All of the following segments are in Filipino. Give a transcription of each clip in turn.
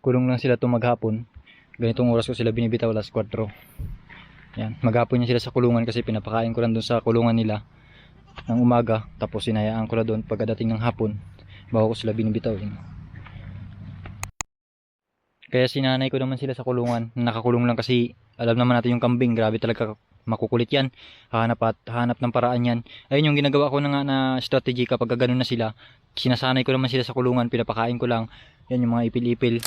kulong lang sila itong maghapon. Ganitong oras ko sila binibitaw, alas 4. Yan, maghapon niya sila sa kulungan kasi pinapakain ko lang doon sa kulungan nila ng umaga, tapos sinayaan ko na doon pagkadating ng hapon bago ko sila binibitaw. Kaya sinanay ko naman sila sa kulungan, nakakulong lang kasi alam naman natin yung kambing, grabe talaga makukulit yan, hanap ng paraan yan. Ayun yung ginagawa ko na nga na strategy kapag ganun na sila, sinasanay ko naman sila sa kulungan, pinapakain ko lang, yan yung mga ipil-ipil,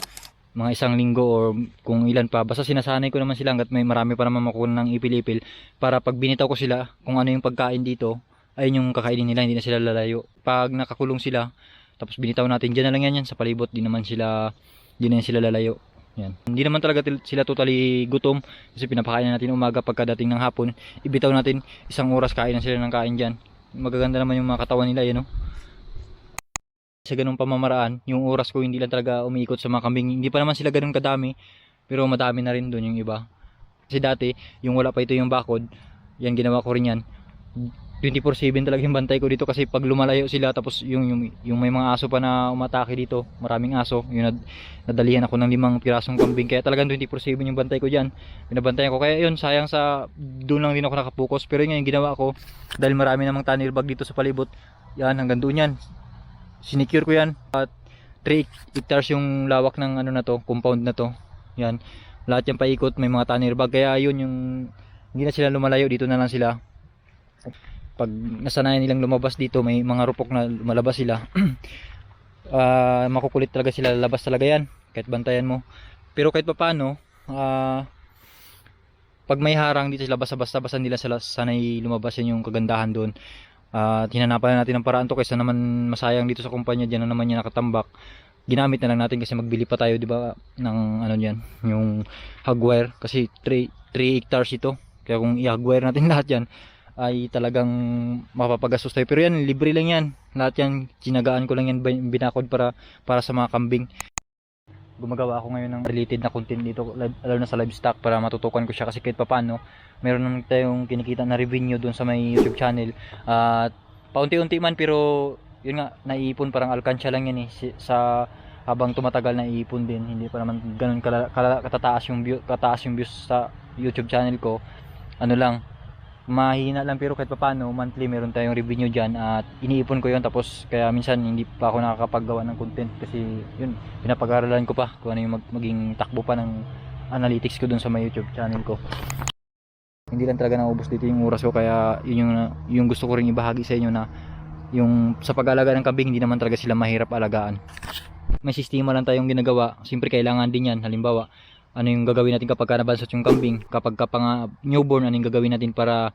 mga isang linggo or kung ilan pa, basta sinasanay ko naman sila hanggat may marami pa naman makukuha ng ipil-ipil, para pag binitaw ko sila, kung ano yung pagkain dito, ayun yung kakainin nila, hindi na sila lalayo. Pag nakakulong sila, tapos binitaw natin, dyan na lang yan sa palibot, di na sila lalayo. Yan. Hindi naman talaga sila totally gutom kasi pinapakain natin umaga, pagkadating ng hapon ibitaw natin, isang oras kain na sila ng kain dyan. Magaganda naman yung mga katawan nila, yun, no? Sa ganung pamamaraan, yung oras ko hindi lang talaga umiikot sa mga kambing. Hindi pa naman sila ganun kadami, pero madami na rin doon yung iba. Kasi dati, yung wala pa ito yung bakod, yan ginawa ko rin yan. 24/7 talaga yung bantay ko dito kasi pag lumalayo sila, tapos yung may mga aso pa na umatake dito, maraming aso, yung nadalihan ako ng 5 pirasong kambing, kaya talagang 24/7 yung bantay ko dyan, binabantayan ko. Kaya yun, sayang sa doon lang din ako nakapokus. Pero yun yung ginawa ko, dahil marami namang tanner bag dito sa palibot, yan hanggang doon yan, sinicure ko yan. At 3 hectares yung lawak ng ano na to, compound na to, yan, lahat yan paikot may mga tanner bag. Kaya yun yung hindi na sila lumalayo, dito na lang sila. Pag nasanayan nilang lumabas dito, may mga rupok na lumalabas sila. Makukulit talaga sila, lalabas talaga yan kahit bantayan mo. Pero kahit paano, pag may harang dito sila, basta nila sila, sanay lumabas, yan yung kagandahan doon. Hinanapan natin ng paraan to, kaysa naman masayang dito sa kumpanya, dyan na naman yan nakatambak. Ginamit na lang natin kasi magbili pa tayo, di ba, ng ano yan, yung hagwire, kasi 3 hectares ito. Kaya kung i-hagwire natin lahat yan, ay talagang mapapagastos tayo. Pero yan, libre lang yan. Lahat yan, sinagaan ko lang yan, binakod para sa mga kambing. Gumagawa ako ngayon ng related na content dito, lalo na sa livestock, para matutukan ko siya. Kasi kahit paano, meron naman tayong kinikita na revenue doon sa may YouTube channel. At paunti-unti man, pero yun nga, naiipon, parang alkansya lang yan eh. Sa habang tumatagal, naiipon din. Hindi pa naman ganun kataas yung views sa YouTube channel ko. Ano lang, mahina lang, pero kahit paano monthly meron tayong revenue dyan, at iniipon ko yon. Tapos kaya minsan hindi pa ako nakakapaggawa ng content kasi yun, pinapag-aralan ko pa kung ano yung maging takbo pa ng analytics ko dun sa my YouTube channel ko. Hindi lang talaga naubos dito yung oras ko, kaya yun yung gusto ko rin ibahagi sa inyo, na yung sa pag-alaga ng kambing, hindi naman talaga sila mahirap alagaan. May sistema lang tayong ginagawa, siyempre kailangan din yan. Halimbawa, ano yung gagawin natin kapag nabansot yung kambing, kapag newborn, ano yung gagawin natin para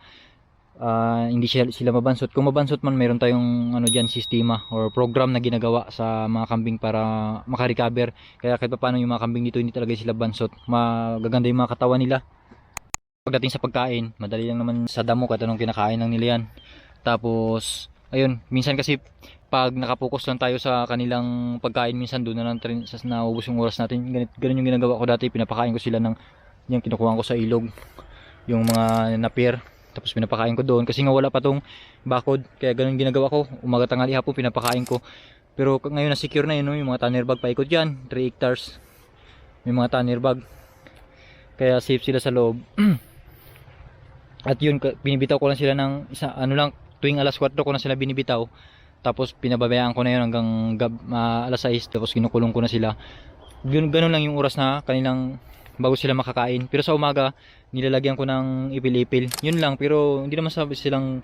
hindi sila mabansot. Kung mabansot man, meron tayong ano dyan, sistema or program na ginagawa sa mga kambing para makarecover. Kaya kahit paano yung mga kambing dito, hindi talaga sila bansot, magaganda yung mga katawan nila. Pagdating sa pagkain, madali lang naman sa damo, kahit anong kinakain lang nila yan. Tapos ayun, minsan kasi pag nakapokus lang tayo sa kanilang pagkain, minsan doon na lang sa naubos yung oras natin. Ganun yung ginagawa ko dati, pinapakain ko sila ng yung kinukuha ko sa ilog, yung mga napier, tapos pinapakain ko doon kasi nga wala pa tong bakod. Kaya ganun ginagawa ko, umaga, tanghali, hapon pinapakain ko. Pero ngayon na secure na yun, no? Yung mga tanner bag paikot dyan, 3 hectares may mga tanner bag, kaya safe sila sa loob. At yun, binibitaw ko lang sila ng isa, ano lang, tuwing alas 4 ko na sila binibitaw. Tapos pinababayaan ko na yun hanggang alas 6, tapos kinukulong ko na sila. Ganun lang yung oras na kanilang bago sila makakain. Pero sa umaga, nilalagyan ko ng ipil-ipil. Yun lang, pero hindi naman sabi silang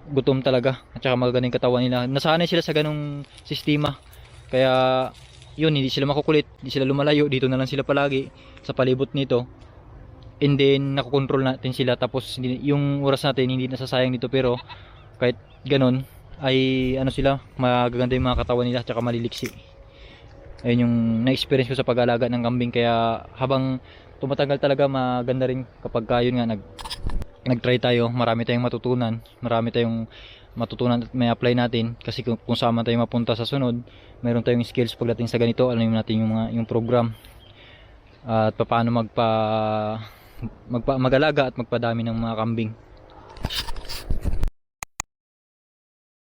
gutom talaga. At saka magaganda yung katawan nila. Nasanay sila sa ganung sistema. Kaya yun, hindi sila makukulit, hindi sila lumalayo. Dito na lang sila palagi sa palibot nito. And then nakokontrol natin sila. Tapos yung oras natin hindi nasasayang dito. Pero kahit ganun, ay ano sila, magaganda yung mga katawan nila, tsaka maliliksi. Ayun yung na-experience ko sa pag-alaga ng kambing. Kaya habang tumatagal talaga, maganda rin kapag yun nga, nag-try tayo, marami tayong matutunan at may apply natin. Kasi kung saan man tayo mapunta sa sunod, mayroon tayong skills pagdating sa ganito. Alam natin yung program at paano mag-alaga at magpadami ng mga kambing.